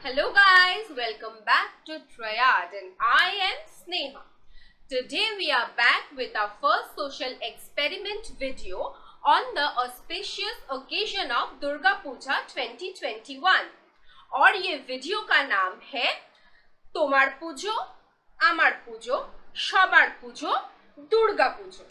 Hello guys, welcome back to Triad and I am Sneha. Today we are back with our first social experiment video on the auspicious occasion of Durga Puja 2021 और ये video का नाम है তোমার পুজো আমার পুজো সবার পুজো দুর্গা পুজো।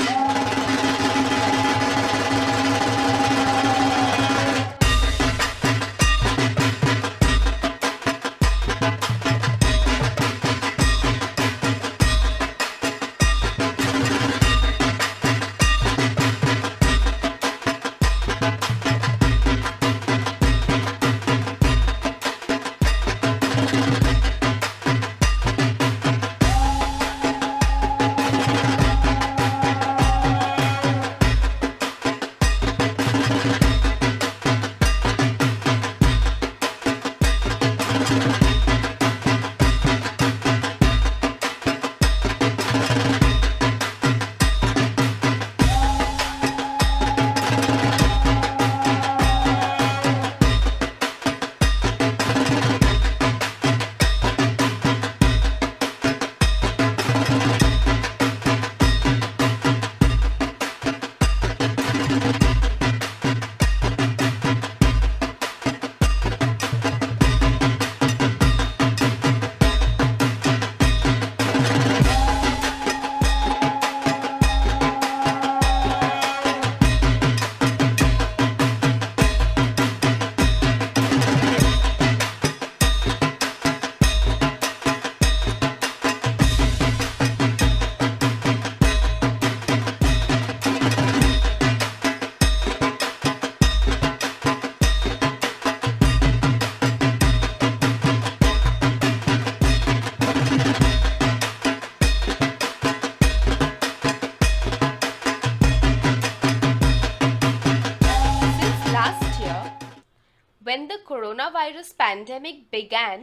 When the coronavirus pandemic began,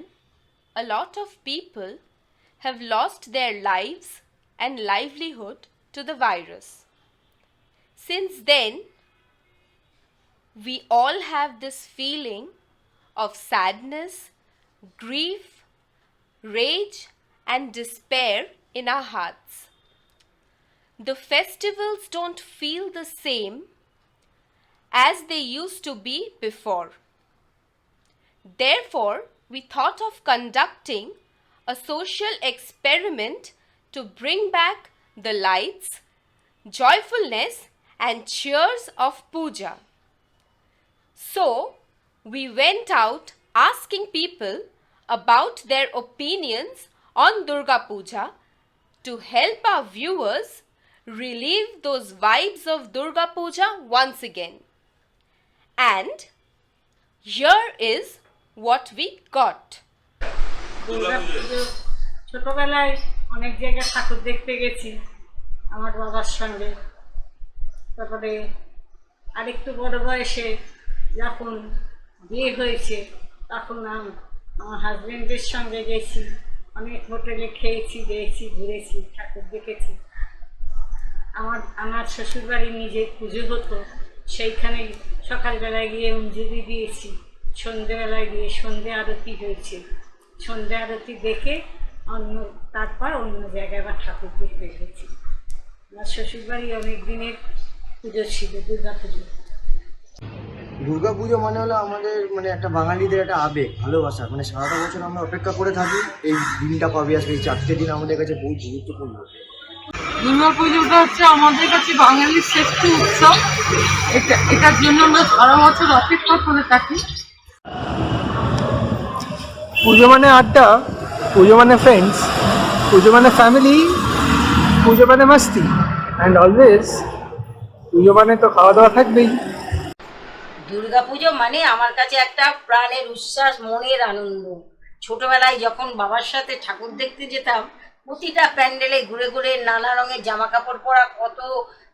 a lot of people have lost their lives and livelihood to the virus. Since then, we all have this feeling of sadness, grief, rage, and despair in our hearts. The festivals don't feel the same as they used to be before. Therefore, we thought of conducting a social experiment to bring back the lights, joyfulness and cheers of puja. So, we went out asking people about their opinions on Durga Puja to help our viewers relive those vibes of Durga Puja once again. And here is what we got. ছোটবেলায় অনেক জায়গায় ঠাকুর দেখতে গেছি আমার বাবার সঙ্গে। তারপরে আরেকটু বড় বয়সে যখন বিয়ে হয়েছে তখন আমার হাজবেন্ডের সঙ্গে গেছি, অনেক হোটেলে খেয়েছি, গিয়েছি, ঘুরেছি, ঠাকুর দেখেছি। আমার শ্বশুরবাড়ি নিজে পুজো হতো, সেইখানেই সকালবেলায় গিয়ে অঞ্জলি দিয়েছি, সন্ধ্যেবেলায় গিয়ে সন্ধ্যে আরতি হয়েছে, সন্ধ্যে আরতি দেখে তারপর অন্য জায়গায় আবার ঠাকুর দেখতে গেছি। আমার শ্বশুরবাড়ি অনেক দিনের পুজো ছিল দুর্গা পুজো। দুর্গা পুজো মানে হলো আমাদের একটা বাঙালিদের একটা আবেগ, ভালোবাসা। সারাটা বছর আমরা অপেক্ষা করে থাকি এই দিনটা কবে আসবে। এই 4টে দিন আমাদের কাছে বহুত গুরুত্বপূর্ণ। দুর্গা পুজোটা হচ্ছে আমাদের কাছে বাঙালির শ্রেষ্ঠ উৎসব। এটার জন্য আমরা সারা বছর অপেক্ষা করে থাকি। পুজো মানে আড্ডা, পুজো মানে ফ্রেন্ডস, পুজো মানে ফ্যামিলি, পুজো মানে মাস্তি, অ্যান্ড অলওয়েজ পুজো মানে তো খাওয়া দাওয়া থাকবেই। দুর্গা পুজো মানে আমার কাছে একটা প্রাণের উচ্ছ্বাস, মনের আনন্দ। ছোটবেলায় যখন বাবার সাথে ঠাকুর দেখতে যেতাম, প্রতিটা প্যান্ডেলে ঘুরে ঘুরে নানা রঙের জামা কাপড় পরা কত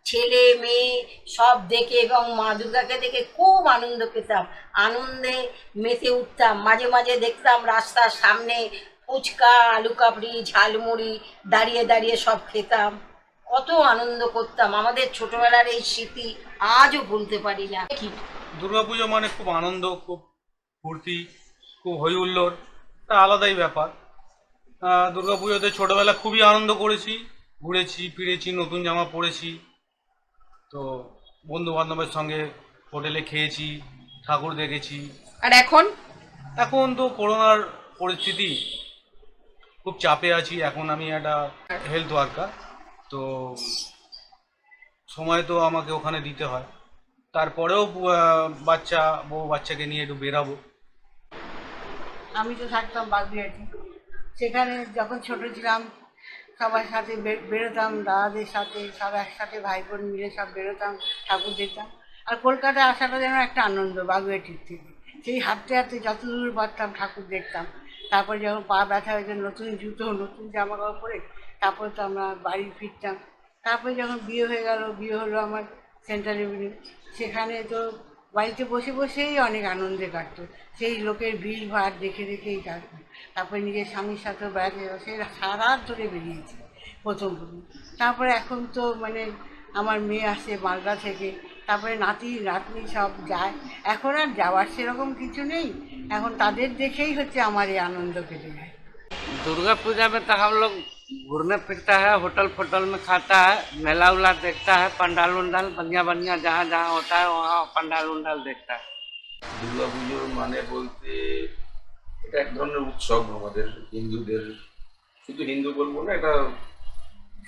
ছেলে মেয়ে সব দেখে এবং মা দুর্গাকে দেখে খুব আনন্দ পেতাম, আনন্দে মেতে উঠতাম। মাঝে মাঝে দেখতাম রাস্তার সামনে ফুচকা, আলু কাবড়ি, ঝালমুড়ি দাঁড়িয়ে দাঁড়িয়ে সব খেতাম, কত আনন্দ করতাম। আমাদের ছোটবেলার এই স্মৃতি আজও ভুলতে পারি না। দুর্গাপুজো মানে খুব আনন্দ, খুব ফুর্তি, খুব হই হুল্লোড়, একটা আলাদাই ব্যাপার। দুর্গাপুজোতে ছোটোবেলা খুবই আনন্দ করেছি, ঘুরেছি ফিরেছি, নতুন জামা পরেছি, তো বন্ধু বান্ধবের সঙ্গে হোটেলে খেয়েছি, ঠাকুর দেখেছি। আর এখন এখন তো করোনার পরিস্থিতি, খুব চাপে আছি। এখন আমি একটা হেলথ ওয়ার্কার, তো সময় তো আমাকে ওখানে দিতে হয়। তারপরেও বউ বাচ্চাকে নিয়ে একটু বেরাবো। আমি তো থাকতাম বাগবিহাটি, সেখানে যখন ছোট ছিলাম সবার সাথে বেরোতাম, দাদাদের সাথে সব একসাথে ভাই বোন মিলে সব বেরোতাম, ঠাকুর দেখতাম। আর কলকাতায় আসাটা যেন একটা আনন্দ, বাগবিহাটির থেকে সেই হাঁটতে হাঁটতে যত দূর পারতাম ঠাকুর দেখতাম। তারপরে যখন পা ব্যথা হয়েছে, নতুন জুতো নতুন জামা কাপড় পরে তারপরে তো আমরা বাড়ি ফিরতাম। তারপরে যখন বিয়ে হয়ে গেল, বিয়ে হলো আমার সেন্ট্রাল এভিনিউ, সেখানে তো বাড়িতে বসে বসেই অনেক আনন্দে কাটতো, সেই লোকের ভিড় ভাড় দেখে দেখেই কাটতো। তারপরে নিজের স্বামীর সাথেও বেড়াতে যাবো, সেই সারা রাত ধরে বেরিয়েছি প্রথম। তারপরে এখন তো মানে আমার মেয়ে আসে মালদা থেকে, তারপরে নাতি নাতনি সব যায়। এখন আর যাওয়ার সেরকম কিছু নেই, এখন তাদের দেখেই হচ্ছে আমার এই আনন্দ কেটে যায়। दुर्गा पूजा में तो हम लोग घूमने फिरता है, होटल फोटल में खाता है, मेला उला देखता है, पंडाल उंडाल बढ़िया बढ़िया जहाँ जहाँ होता है वहाँ पंडाल उंडाल देखता है। দুর্গা পুজোর মানে বলতে এটা এক ধরনের উৎসব আমাদের হিন্দুদের, শুধু হিন্দু বলবো না, এটা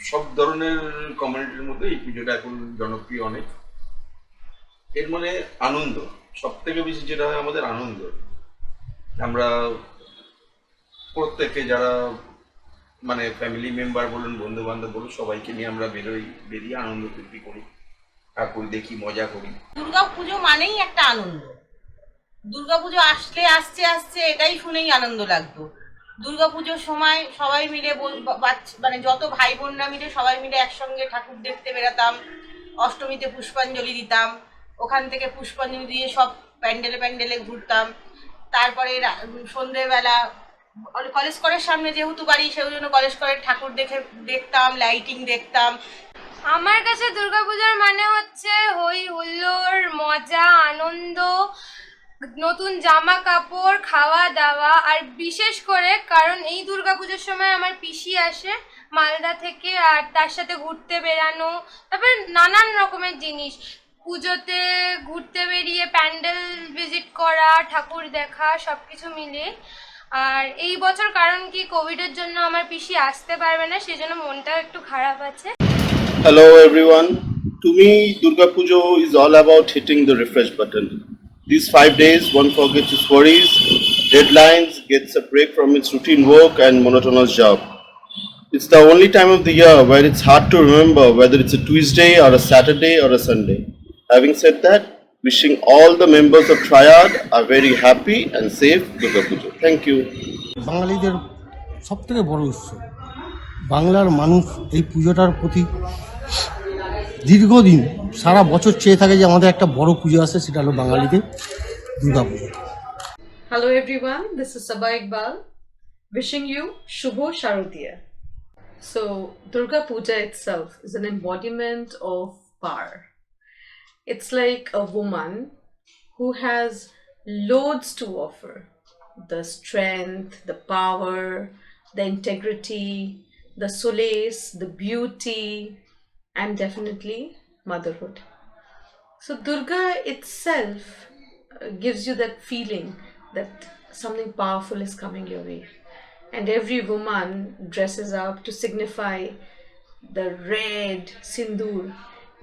সব ধরনের কমিউনিটির মধ্যে এই পুজোটা এখন জনপ্রিয় অনেক। এর মানে আনন্দ, সব থেকে বেশি যেটা হয় আমাদের আনন্দ। আমরা প্রত্যেকে যারা মানে ফ্যামিলি মেম্বার বলুন, বন্ধু বান্ধব বলুন, সবাইকে নিয়ে আমরা বেরিয়ে আনন্দ ফুর্তি করি, ঠাকুর দেখি, মজা করি। দুর্গা পুজো মানেই একটা আনন্দ। দুর্গা পুজো আসলে আসছে আসছে এটাই শুনেই আনন্দ লাগতো। দুর্গা পুজোর সময় সবাই মিলে মানে যত ভাই বোনরা মিলে সবাই মিলে একসঙ্গে ঠাকুর দেখতে বেরাতাম। অষ্টমীতে পুষ্পাঞ্জলি দিতাম, ওখান থেকে পুষ্পাঞ্জলি দিয়ে সব প্যান্ডেলে প্যান্ডেলে ঘুরতাম। তারপরে সন্ধ্যেবেলা কলেজ স্কোয়ারের সামনে যেহেতু বাড়ি, সেই জন্য কলেজ স্কোয়ারের ঠাকুর দেখতাম, লাইটিং দেখতাম। আমার কাছে দুর্গাপূজার মানে হচ্ছে হই হুল্লোড়, মজা, আনন্দ, নতুন জামা কাপড়, খাওয়া দাওয়া। আর বিশেষ করে কারণ এই দুর্গাপুজোর সময় আমার পিসি আসে মালদা থেকে, আর তার সাথে ঘুরতে বেরানো, তারপরে নানান রকমের জিনিস, পুজোতে ঘুরতে বেরিয়ে প্যান্ডেল ভিজিট করা, ঠাকুর দেখা, সব কিছু মিলিয়ে। আর এই বছর কারণ কি কোভিডের জন্য আমার পিসি আসতে পারবে না, সেই জন্য মনটা একটু খারাপ আছে। Hello everyone. To me, Durga Pujo is all about hitting the refresh button. These 5 days, one forgets his worries, deadlines, gets a break from its routine work and monotonous job. It's the only time of the year where it's hard to remember whether it's a Tuesday or a Saturday or a Sunday. Having said that, wishing all the members of Triad a very happy and safe Durga Pujo. Thank you. বাঙালিদের সবথেকে বড় উৎসব। বাংলার মানুষ এই পুজোটার প্রতি দীর্ঘদিন সারা বছর চেয়ে থাকে যে আমাদের একটা বড় পুজো আসে, সেটা হলো বাঙালিদের দুর্গা পুজো। Hello everyone, this is Sabha Iqbal wishing you Shubho Sharodiya. So Durga Puja itself is an embodiment of power. It's like a woman who has loads to offer: the strength, the power, the integrity, the solace, the beauty, and definitely motherhood. So Durga itself gives you that feeling that something powerful is coming your way. And every woman dresses up to signify the red sindoor,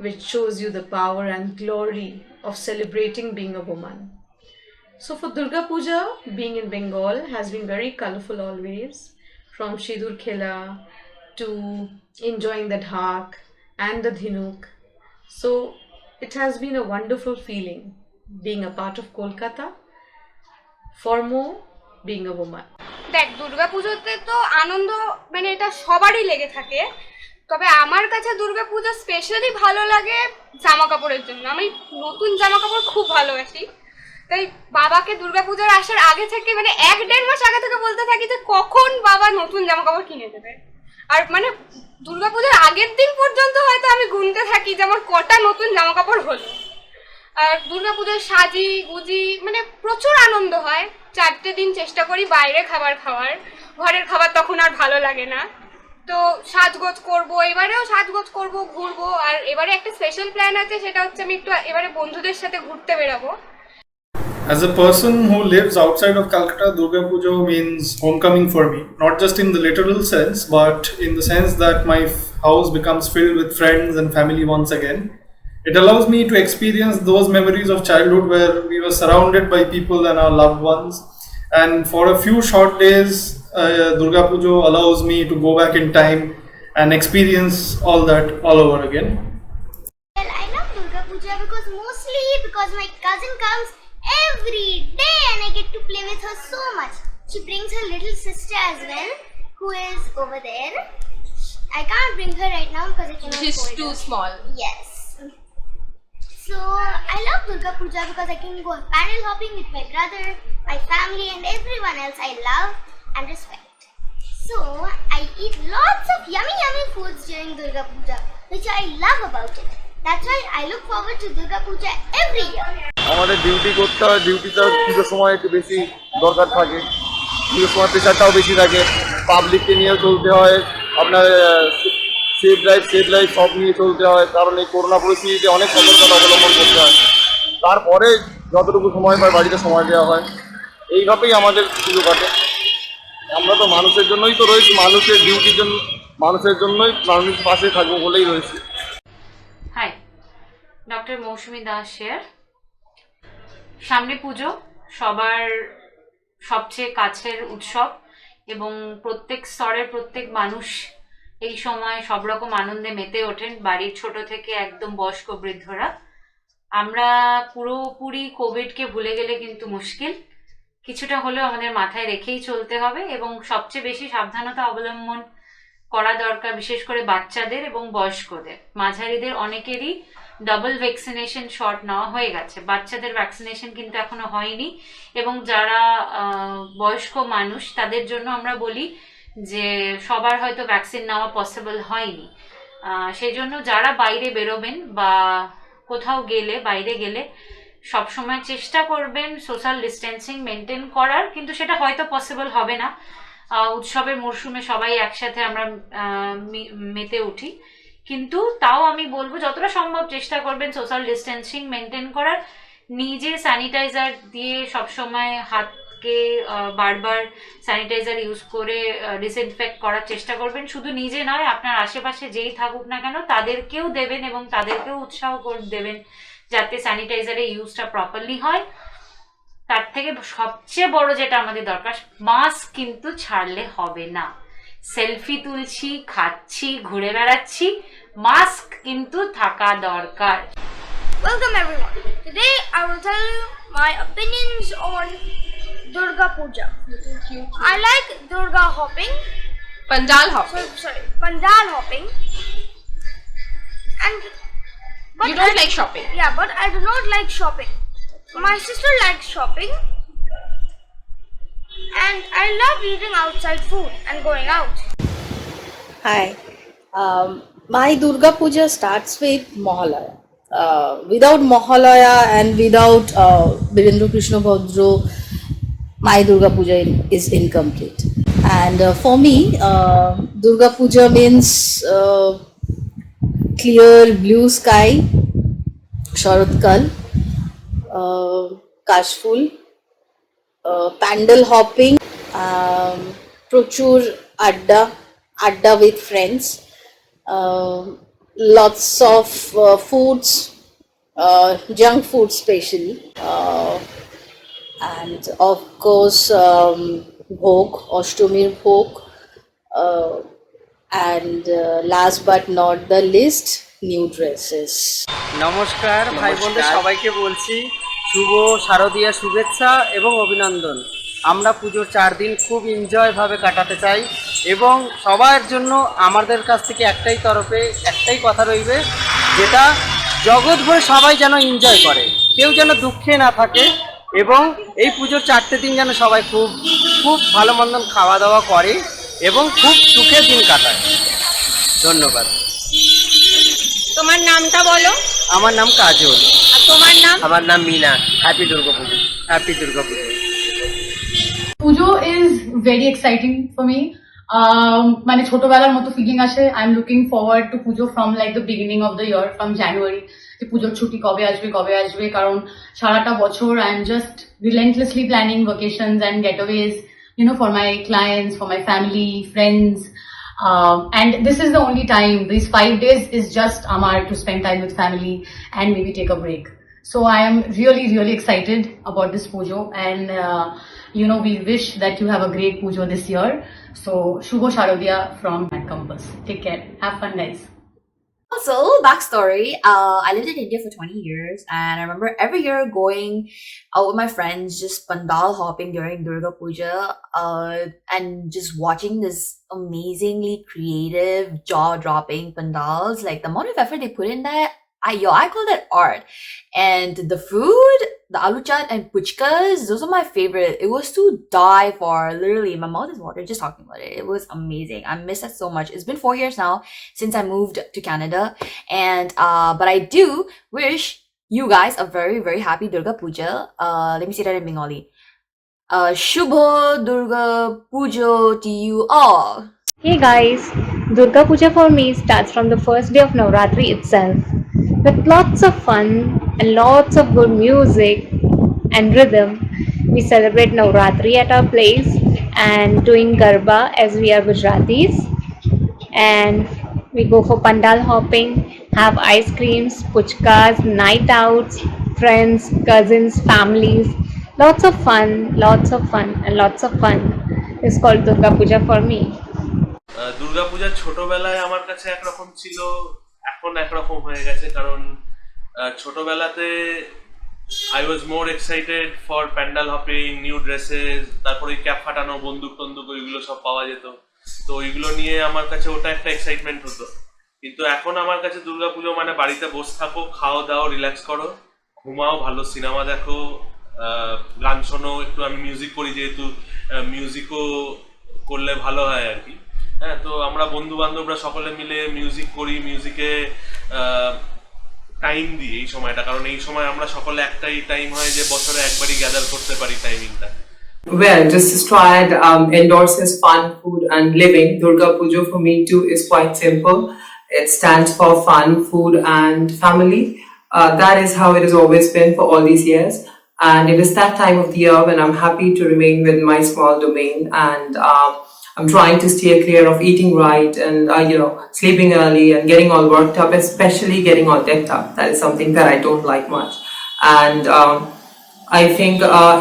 which shows you the power and glory of celebrating being a woman. So for Durga Puja, being in Bengal has been very colorful always, from Sidur Khela to enjoying the dhak and the dhinuk. So it has been a wonderful feeling being a part of Kolkata, for more being a woman. দেখ, দুর্গাপুজোতে তো আনন্দ মানে এটা সবারই লেগে থাকে, তবে আমার কাছে দুর্গাপুজো স্পেশালি ভালো লাগে জামা কাপড়ের জন্য। আমি নতুন জামা কাপড় খুব ভালোবাসি, তাই বাবাকে দুর্গাপুজোর আসার আগে থেকে মানে 1-1.5 মাস আগে থেকে বলতে থাকি যে কখন বাবা নতুন জামা কাপড় কিনে দেবে। আর মানে দুর্গাপুজোর আগের দিন পর্যন্ত হয়তো আমি গুনতে থাকি যে আমার কটা নতুন জামা কাপড় হলো। আর দুর্গাপুজোর সাজি গুজি মানে প্রচুর আনন্দ হয়। 4টে দিন চেষ্টা করি বাইরে খাবার খাওয়ার, ঘরের খাবার তখন আর ভালো লাগে না। তো সাজগোজ করবো, এবারেও সাজগোজ করবো, ঘুরবো। আর এবারে একটা স্পেশাল প্ল্যান আছে, সেটা হচ্ছে আমি একটু এবারে বন্ধুদের সাথে ঘুরতে বেরোবো। As a person who lives outside of Calcutta, Durga Puja means homecoming for me. Not just in the literal sense, but in the sense that my house becomes filled with friends and family once again. It allows me to experience those memories of childhood where we were surrounded by people and our loved ones. And for a few short days, Durga Puja allows me to go back in time and experience all that all over again. Well, I love Durga Puja because my cousin comes every day and I get to play with her so much. She brings her little sister as well, who is over there. I can't bring her right now because it's She's too small. Yes. So I love Durga Puja because I can go panel hopping with my brother, my family and everyone else I love and respect. So I eat lots of yummy foods during Durga Puja, which I love about it. That's why I look forward to Durga Puja every year. আমাদের duty করতে হয়, ডিউটিটা পুজোর সময় একটু বেশি দরকার থাকে, পুজোর সময় প্রেশারটাও বেশি থাকে, পাবলিককে নিয়েও চলতে হয়, আপনার সেফ লাইফ সব নিয়ে চলতে হয়, কারণ এই করোনা পরিস্থিতিতে অনেক সতর্কতা অবলম্বন করতে হয়। তারপরে যতটুকু সময় পায় বাড়িতে সময় দেওয়া হয়, এইভাবেই আমাদের পুজো কাটে। আমরা তো মানুষের জন্যই তো রয়েছি, মানুষের ডিউটির জন্য, মানুষের জন্যই মানুষের পাশে থাকবো বলেই রয়েছি। হাই, ডক্টর মৌসুমী দাস শেয়ার। সামনে পুজো, সবার সবচেয়ে কাছের উৎসব এবং প্রত্যেক স্তরের প্রত্যেক মানুষ এই সময় সব রকম আনন্দে মেতে ওঠেন, বাড়ির ছোট থেকে একদম বয়স্ক বৃদ্ধরা। আমরা পুরোপুরি কোভিডকে ভুলে গেলে কিন্তু মুশকিল, কিছুটা হলেও আমাদের মাথায় রেখেই চলতে হবে এবং সবচেয়ে বেশি সাবধানতা অবলম্বন করা দরকার, বিশেষ করে বাচ্চাদের এবং বয়স্কদের। মাঝারিদের অনেকেরই ডাবল ভ্যাকসিনেশন শট নেওয়া হয়ে গেছে, বাচ্চাদের ভ্যাকসিনেশন কিন্তু এখনো হয়নি। এবং যারা বয়স্ক মানুষ তাদের জন্য আমরা বলি যে সবার হয়তো ভ্যাকসিন নেওয়া পসিবল হয়নি, সেই জন্য যারা বাইরে বেরোবেন বা কোথাও গেলে, বাইরে গেলে সবসময় চেষ্টা করবেন সোশ্যাল ডিস্টেন্সিং মেনটেন করার, কিন্তু সেটা হয়তো পসিবল হবে না। উৎসবের মরশুমে সবাই একসাথে আমরা মেতে উঠি, কিন্তু তাও আমি বলবো যতটা সম্ভব চেষ্টা করবেন সোশ্যাল ডিস্টেন্সিং মেনটেন করার। নিজে স্যানিটাইজার দিয়ে সবসময় হাতকে বারবার স্যানিটাইজার ইউজ করে ডিসইনফেক্ট করার চেষ্টা করবেন। শুধু নিজে নয়, আপনার আশেপাশে যেই থাকুক না কেন তাদেরকেও দেবেন এবং তাদেরকেও উৎসাহ করে দেবেন যাতে স্যানিটাইজারের ইউজটা প্রপারলি হয়। তার থেকে সবচেয়ে বড় যেটা আমাদের দরকার, মাস্ক কিন্তু ছাড়লে হবে না। সেলফি তুলছি, খাচ্ছি, ঘুরে বেড়াচ্ছি, মাস্ক কিন্তু থাকা দরকার। Welcome everyone. Today I will tell you my opinions on Durga Puja. I like Durga hopping. Pandal hopping. Pandal hopping. And but You don't like shopping? Yeah, but I do not like shopping. My sister likes shopping. And I love eating outside food and going out. Hi. My Durga Puja starts with Mahalaya. Without Mahalaya and without Virendra Krishna Bhadra, my Durga Puja is incomplete. And for me, Durga Puja means clear blue sky, Sharatkal, Kashful, pandal hopping, prochur adda with friends, lots of foods, junk food especially, and of course bhog, Ashtomir bhog, and last but not the least, new dresses. নমস্কার ভাই বোনদের সবাইকে বলছি শুভ শারদীয়া শুভেচ্ছা এবং অভিনন্দন। আমরা পুজোর 4 দিন খুব এনজয়ভাবে কাটাতে চাই এবং সবার জন্য আমাদের কাছ থেকে একটাই কথা রইবে, যেটা জগৎ ভরে সবাই যেন এনজয় করে, কেউ যেন দুঃখে না থাকে এবং এই পুজোর 4টে দিন যেন সবাই খুব খুব ভালো মন্দন খাওয়া দাওয়া করে এবং খুব সুখের দিন কাটায়। ধন্যবাদ। তোমার নামটা বলো। আমার নাম কাজল। আর তোমার নাম? আমার নাম Mina. Happy Durga Puja. Happy Durga Pujo. Pujo is very exciting for me. মানে ছোটবেলার মতো ফিলিং আসে। I am looking forward to Pujo from like the beginning of the year, from January, যে পুজোর ছুটি কবে আসবে, কারণ সারাটা বছর I am just relentlessly planning vacations and getaways, you know, for my clients, for my family, friends. And this is the only time, these 5 days is just Amar to spend time with family and maybe take a break. So I am really, really excited about this pujo, and you know, we wish that you have a great pujo this year. So Shubho Sharodiya from Mad Campus. Take care. Have fun, guys. Also, backstory, I lived in India for 20 years, and I remember every year going out with my friends, just pandal hopping during Durga Puja, and just watching this amazingly creative, jaw-dropping pandals. Like, the amount of effort they put in that, I call that art. And the food, the aloo chaat and puchkas, those are my favorite. It was to die for. Literally, my mouth is watering just talking about it. It was amazing. I miss that so much. It's been 4 years now since I moved to Canada, and but I do wish you guys a very, very happy Durga Puja. Let me say that in Bengali. Shubho Durga Puja to you all. Hey guys, Durga Puja for me starts from the first day of Navratri itself, with lots of fun and lots of good music and rhythm. We celebrate Navratri at our place and doing Garba, as we are Gujaratis, and we go for pandal hopping, have ice creams, puchkas, night outs, friends, cousins, families. Lots of fun, and lots of fun. It's called Durga Puja for me. Durga Puja ছোটবেলায় আমার কাছে একরকম ছিল, এখন একরকম হয়ে গেছে। কারণ ছোটবেলাতে I was more excited for pandal hopping, new dresses, তারপরে ক্যাপ ফাটানো, বন্দুক টন্দুক, ওইগুলো সব পাওয়া যেত। তো ওইগুলো নিয়ে আমার কাছে ওটা একটা এক্সাইটমেন্ট হতো। কিন্তু এখন আমার কাছে দুর্গা পুজো মানে বাড়িতে বসে থাকো, খাও দাও, রিল্যাক্স করো, ঘুমাও, ভালো সিনেমা দেখো, গান শোনো। একটু আমি মিউজিক করি, যেহেতু মিউজিকও করলে ভালো হয় আর কি। হ্যাঁ, তো আমরা বন্ধু বান্ধবরা সকলে মিলে মিউজিক করি, মিউজিকে টাইম দিই এই সময়টা। কারণ এই সময় আমরা সকলে একটাই টাইম হয় যে বছরে একবারই গ্যাদার করতে পারি টাইমিংটা। Well, just to try and endorses fun, food and living, Durga Puja for me too is quite simple. It stands for fun, food and family. That is how it has always been for all these years. And it is that time of the year when I'm happy to remain with my small domain, and I'm trying to steer clear of eating right and you know, sleeping early and getting all worked up, especially getting all decked up. That is something that I don't like much. And I think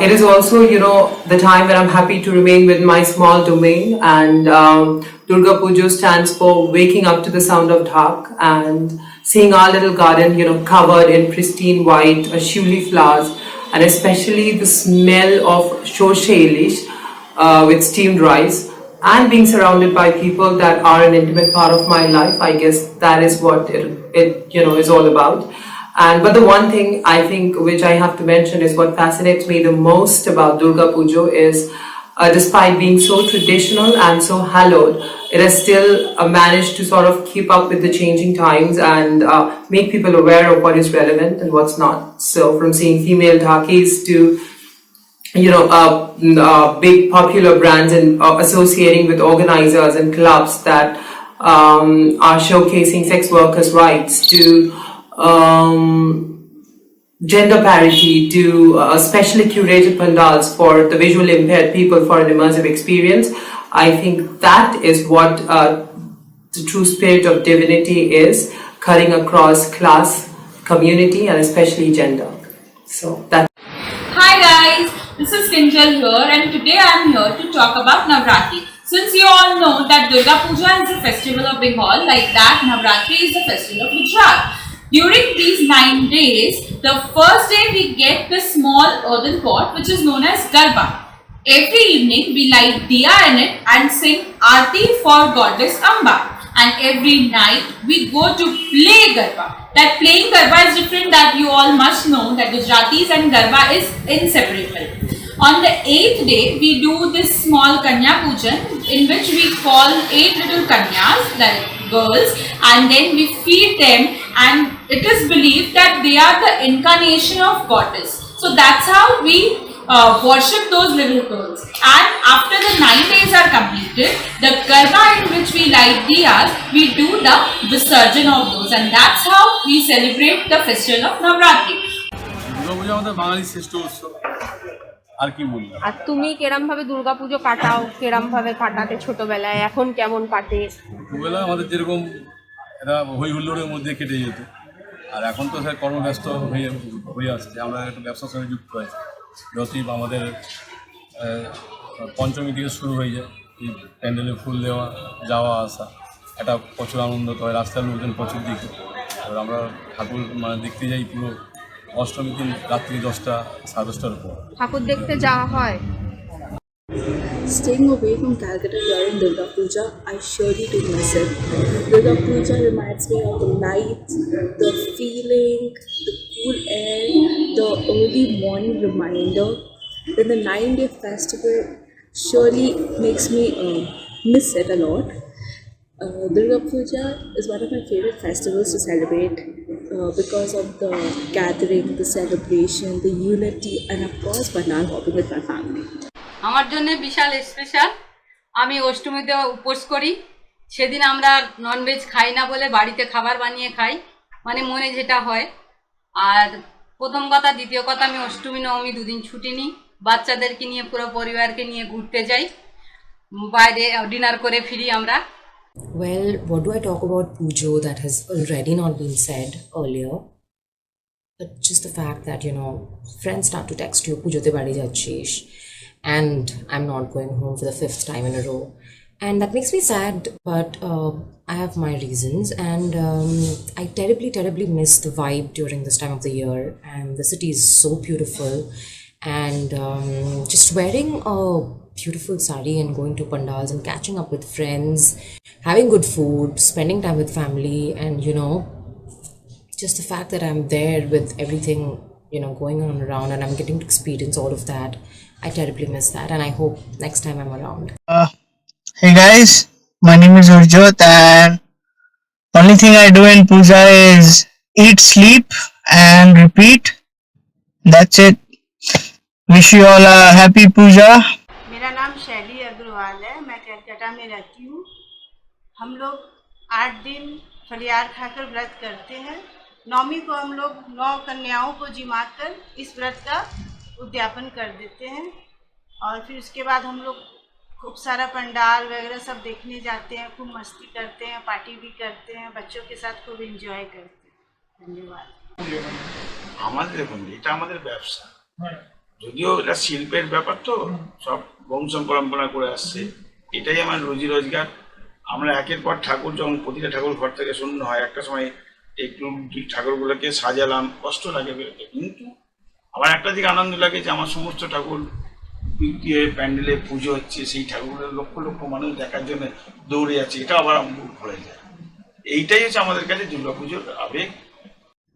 it is also, you know, the time when I'm happy to remain with my small domain. And Durga Puja stands for waking up to the sound of dhak and seeing our little garden, you know, covered in pristine white shuli flowers, and especially the smell of shoshe ilish with steamed rice, and being surrounded by people that are an intimate part of my life. I guess that is what it you know, is all about. And but the one thing I think which I have to mention is what fascinates me the most about Durga Puja is despite being so traditional and so hallowed, it has still managed to sort of keep up with the changing times and make people aware of what is relevant and what's not. So from seeing female dhakis to, you know, big popular brands and associating with organizers and clubs that are showcasing sex workers' rights, to gender parity, to specially curated pandals for the visually impaired people for an immersive experience. I think that is what the true spirit of divinity is, cutting across class, community, and especially gender. So that. Hi guys, this is Kinjal here, and today I am here to talk about Navratri. Since you all know that Durga Puja is the festival of Bengal, like that Navratri is the festival of Gujarat. During these 9 days, the first day we get the small earthen pot which is known as Garba. Every evening we light diya in it and sing Aarti for goddess Amba. And every night we go to play Garba. That playing Garba is different, that you all must know that Gujaratis and Garba is inseparable. On the 8th day, we do this small Kanya Pujan, in which we call 8 little Kanyas, like girls, and then we feed them, and it is believed that they are the incarnation of goddess. So that's how we worship those little girls. And after the 9 days are completed, the garba in which we light diyas, we do the Visarjan of those, and that's how we celebrate the festival of Navratri. Durga Puja আমাদের বাঙালির শ্রেষ্ঠ উৎসব, আর কি বলবো। আর তুমি কেরম ভাবে দুর্গাপুজো কাটাও, কেরম ভাবে কাটাতে ছোটবেলায়, এখন কেমন কাটে? ছোটবেলা আমাদের যেরকম এটা হই হুল্লোড়ের মধ্যে কেটে যেত, আর এখন তো স্যার কর্মব্যস্ত হয়ে আসছে। আমরা একটা ব্যবসার সঙ্গে যুক্ত আছি। যতই আমাদের পঞ্চমী থেকে শুরু হয়ে যায়, এই প্যান্ডেলে ফুল দেওয়া, যাওয়া আসা, একটা প্রচুর আনন্দ হয়। রাস্তার লোকজন প্রচুর দেখে। এবার আমরা ঠাকুর মানে দেখতে যাই পুরো অষ্টমী দিন রাত্রি 10টা সাড়ে 10টার পর ঠাকুর দেখতে যাওয়া হয়। Staying away from Calcutta during Durga Puja, I surely do miss it. Durga Puja reminds me of the light, the feeling, the cool air, the early morning reminder. Then the 9-day festival surely makes me miss it a lot. Durga Puja is one of my favorite festivals to celebrate because of the gathering, the celebration, the unity, and of course banana hopping with my family. আমার জন্য বিশাল special. আমি অষ্টমীতে উপোস করি। সেদিন আমরা non veg খাই না বলে বাড়িতে খাবার বানিয়ে খাই, মানে মনে যেটা হয়। আর প্রথম কথা, দ্বিতীয় কথা, আমি অষ্টমী নবমী দুদিন ছুটি নিই। বাচ্চাদেরকে নিয়ে, পুরো পরিবারকে নিয়ে ঘুরতে যাই, বাইরে ডিনার করে ফিরি আমরা। Well, what do I talk about Pujo that has already not been said earlier? But just the fact that, you know, friends start to text you, Pujo te bari jachish, and I'm not going home for the 5th time in a row. And that makes me sad, but I have my reasons, and I terribly miss the vibe during this time of the year, and the city is so beautiful, and just wearing a beautiful sari and going to pandals and catching up with friends, having good food, spending time with family, and you know, just the fact that I'm there with everything, you know, going on around, and I'm getting to experience all of that. I terribly miss that, and I hope next time I'm around. Hey guys, my name is Urjot, and only thing I do in Puja is eat, sleep, and repeat. That's it. Wish you all a happy Puja. मेरा नाम शैली अग्रवाल है, मैं कलकत्ता में रहती हूँ। हम लोग 8 दिन फलियार खाकर व्रत करते हैं। नौमी को हम लोग 9 कन्याओं को जिमाकर इस व्रत का उद्यापन कर देते हैं, और फिर उसके बाद हम लोग खूब सारा पंडाल वगैरह सब देखने जाते हैं, खूब मस्ती करते हैं, पार्टी भी करते हैं, बच्चों के साथ खूब एंजॉय करते हैं। धन्यवाद। আমাদের দেখুন, এটা আমাদের ব্যবসা, যদিও এটা শিল্পের ব্যাপার, তো সব বংশ পরম্পরা করে আসছে, এটাই আমার রুজি রোজগার। আমরা একের পর ঠাকুর, যখন প্রতিটা ঠাকুর ঘর থেকে শূন্য হয়, একটা সময় একটু ঠাকুরগুলোকে সাজালাম, কষ্ট লাগে বেরোতে, কিন্তু আমার একটা দিকে আনন্দ লাগে যে আমার সমস্ত ঠাকুর দিয়ে প্যান্ডেলে পুজো হচ্ছে, সেই ঠাকুরগুলো লক্ষ লক্ষ মানুষ দেখার জন্য দৌড়ে যাচ্ছে, এটা আবার আমার ভরে যায়। এইটাই হচ্ছে আমাদের কাছে দুর্গাপুজোর আবেগ।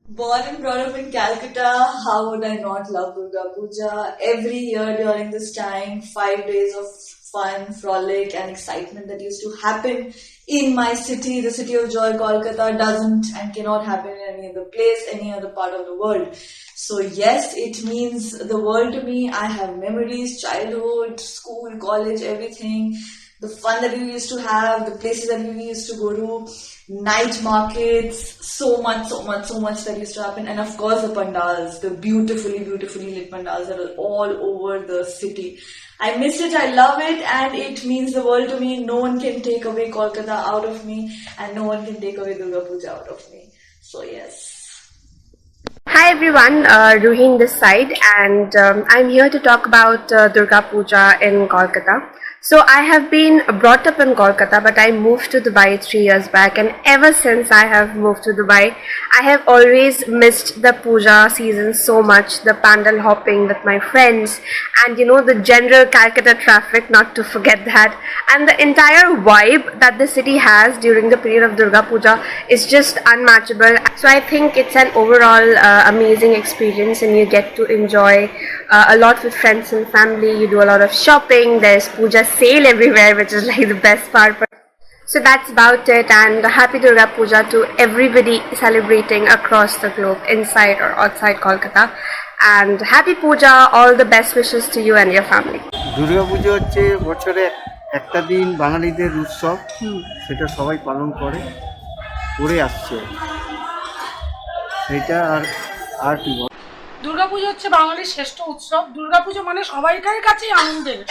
Born and brought up in Calcutta, how would I not love Durga Puja? Every year during this time, 5 days of fun, frolic and excitement that used to happen in my city, the city of joy, Kolkata, doesn't and cannot happen in any other place, any other part of the world. So yes, it means the world to me. I have memories, childhood, school, college, everything. The fun that we used to have, the places that we used to go to, night markets, so much that used to happen. And of course the pandals, the beautifully lit pandals that are all over the city. I miss it, I love it, and it means the world to me. No one can take away Kolkata out of me, and no one can take away Durga Puja out of me. So yes. Hi everyone, Ruhin this side, and I'm here to talk about Durga Puja in Kolkata. So I have been brought up in Kolkata, but I moved to Dubai 3 years back, and ever since I have moved to Dubai, I have always missed the puja season so much, the pandal hopping with my friends, and you know, the general Calcutta traffic, not to forget that, and the entire vibe that the city has during the period of Durga Puja is just unmatchable. So I think it's an overall amazing experience, and you get to enjoy a lot with friends and family. You do a lot of shopping, there's puja sale everywhere, which is like the best part. So that's about it, and happy Durga Puja to everybody celebrating across the globe, inside or outside Kolkata. and happy Puja. All the best wishes to you and your family. Durga Puja হচ্ছে বছরে একটা দিন বাঙালিদের উৎসব, সেটা সবাই পালন করে আসছে, সেটা আর কি বল। দুর্গাপুজো হচ্ছে বাঙালির শ্রেষ্ঠ উৎসব। দুর্গাপুজো মানে সবাইকার কাছেই আনন্দের,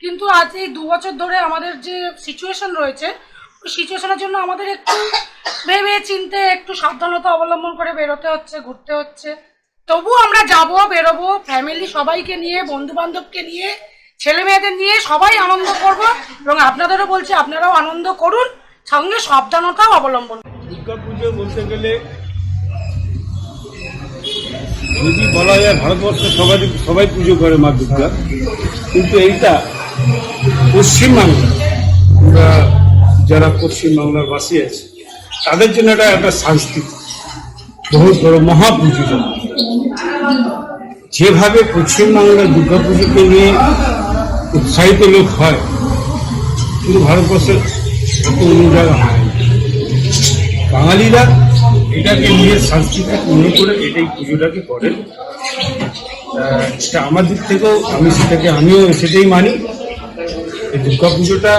কিন্তু আজ এই 2 বছর ধরে আমাদের যে সিচুয়েশন রয়েছে, ওই সিচুয়েশনের জন্য আমাদের একটু ভেবে চিন্তে একটু সাবধানতা অবলম্বন করে বেরোতে হচ্ছে, ঘুরতে হচ্ছে। তবু আমরা যাব, বেরোবো, ফ্যামিলি সবাইকে নিয়ে, বন্ধু বান্ধবকে নিয়ে, ছেলে মেয়েদের নিয়ে সবাই আনন্দ করব, এবং আপনাদেরও বলছি আপনারাও আনন্দ করুন, সঙ্গে সাবধানতাও অবলম্বন করুন। দুর্গাপুজো বলতে গেলে যদি বলা যায় ভারতবর্ষে সবাই পুজো করে মা দুর্গা, কিন্তু এইটা পশ্চিমবাংলা, আমরা যারা পশ্চিমবাংলার বাসী আছে তাদের জন্য এটা একটা সাংস্কৃতিক বহুত বড় মহাপুজো। যেভাবে পশ্চিমবাংলার দুর্গাপুজোকে নিয়ে উৎসাহিত লোক হয়, কিন্তু ভারতবর্ষের অত অন্য জায়গা হয়। বাঙালিরা এটাকে নিয়ে সাংস্কৃতিক মনে করে এটাই পুজোটাকে করেন। সেটা আমার দিক থেকেও আমিও সেটাই মানি। এই দুর্গা পুজোটা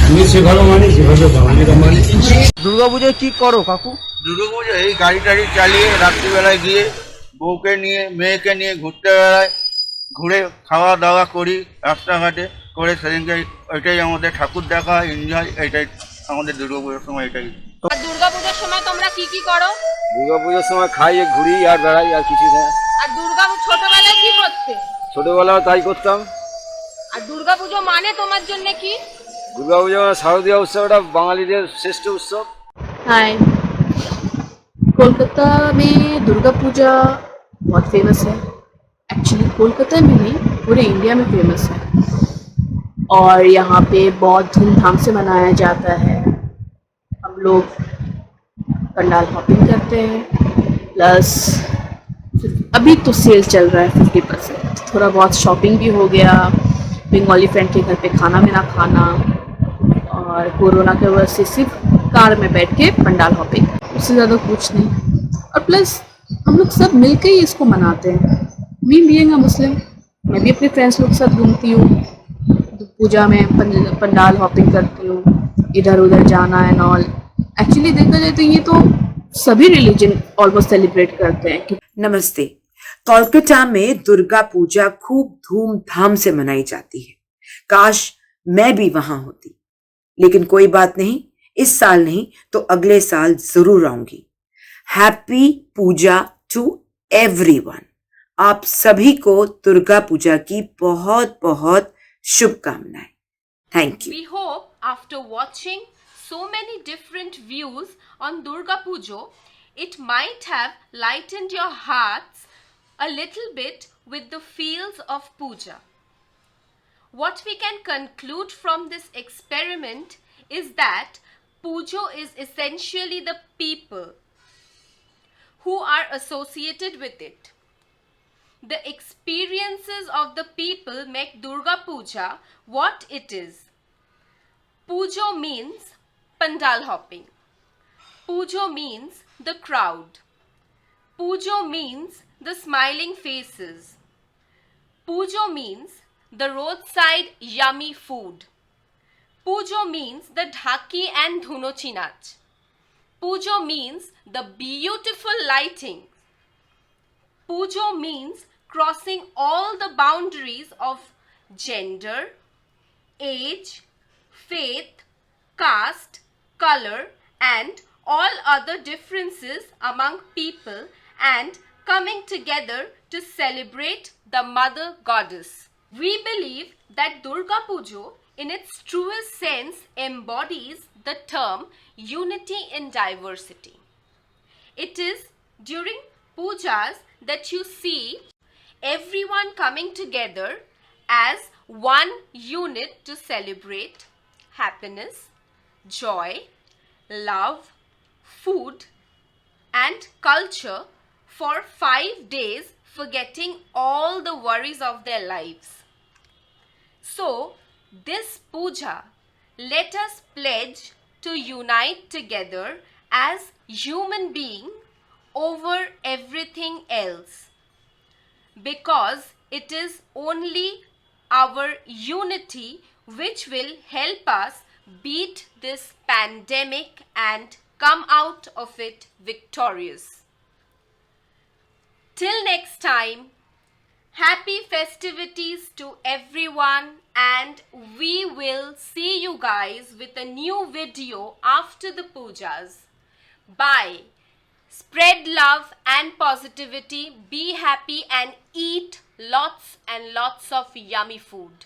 আমি সেভাবে মানি যেভাবে বাঙালিরা মানে। দুর্গাপুজোয় কি করো কাকু? দুর্গাপুজো এই গাড়ি টাড়ি চালিয়ে রাত্রিবেলায় গিয়ে বউকে নিয়ে মেয়েকে নিয়ে ঘুরতে বেড়ায়, ঘুরে খাওয়া দাওয়া করি রাস্তাঘাটে করে, সেদিনকে ওইটাই আমাদের ঠাকুর দেখা, এনজয়, এইটাই আমাদের দুর্গাপুজোর সময় এটাই। দুর্গাপুজোর সময় তোমরা কি কি করো? দুর্গাপুজোর সময় খাই, ঘুরি আর বেড়াই, আর কিছু না। আর ছোটবেলায় কি করতে? ছোটবেলায় তাই করতাম। আর দুর্গাপুজো মানে তোমার জন্য কি? দুর্গাপুজো শারদীয় উৎসব, এটা বাঙালিদের শ্রেষ্ঠ উৎসব। हाय, कोलकाता में दुर्गा पूजा बहुत फेमस है। एक्चुअली कोलकाता में नहीं, पूरे इंडिया में फेमस है, और यहाँ पे बहुत धूमधाम से मनाया जाता है। हम लोग पंडाल हॉपिंग करते हैं, प्लस अभी तो सेल चल रहा है 50%, थोड़ा बहुत शॉपिंग भी हो गया, बंगाली फ्रेंड के घर पे खाना में ना खाना, और कोरोना की वजह से सिर्फ कार में बैठ के पंडाल हॉपिंग, उससे ज़्यादा कुछ नहीं। और प्लस हम लोग सब मिलकर ही इसको मनाते हैं। मी बीइंग अ मुस्लिम, मैं भी अपने फ्रेंड्स लोग के साथ घूमती हूँ, पूजा में पंडाल हॉपिंग करती हूँ, इधर उधर जाना एंड ऑल। एक्चुअली देखा जाए तो ये तो सभी रिलीजन ऑलमोस्ट सेलिब्रेट करते हैं। नमस्ते। कोलकाता में दुर्गा पूजा खूब धूमधाम से मनाई जाती है। काश मैं भी वहां होती, लेकिन कोई बात नहीं, इस साल नहीं तो अगले साल जरूर आऊंगी। Happy Puja to everyone. आप सभी को दुर्गा पूजा की बहुत बहुत शुभकामनाएं। Thank you. We hope after watching so many different views on Durga Pujo, it might have lightened your hearts a little bit with the feels of puja. What we can conclude from this experiment is that Pujo is essentially the people who are associated with it. The experiences of the people make Durga Puja what it is. Pujo means pandal hopping. Pujo means the crowd. Pujo means the smiling faces. Pujo means the roadside yummy food. Pujo means the dhaki and dhunochi nach. Pujo means the beautiful lighting. Pujo means crossing all the boundaries of gender, age, faith, caste, color, and all other differences among people, and coming together to celebrate the mother goddess. We believe that Durga Pujo in its truest sense embodies the term unity in diversity. It is during pujas that you see everyone coming together as one unit to celebrate happiness, joy, love, food, and culture for 5 days, forgetting all the worries of their lives. So, this puja, let us pledge to unite together as human beings over everything else. because it is only our unity which will help us beat this pandemic and come out of it victorious. Till next time, happy festivities to everyone, and we will see you guys with a new video after the pujas. Bye. Spread love and positivity, be happy and eat lots and lots of yummy food.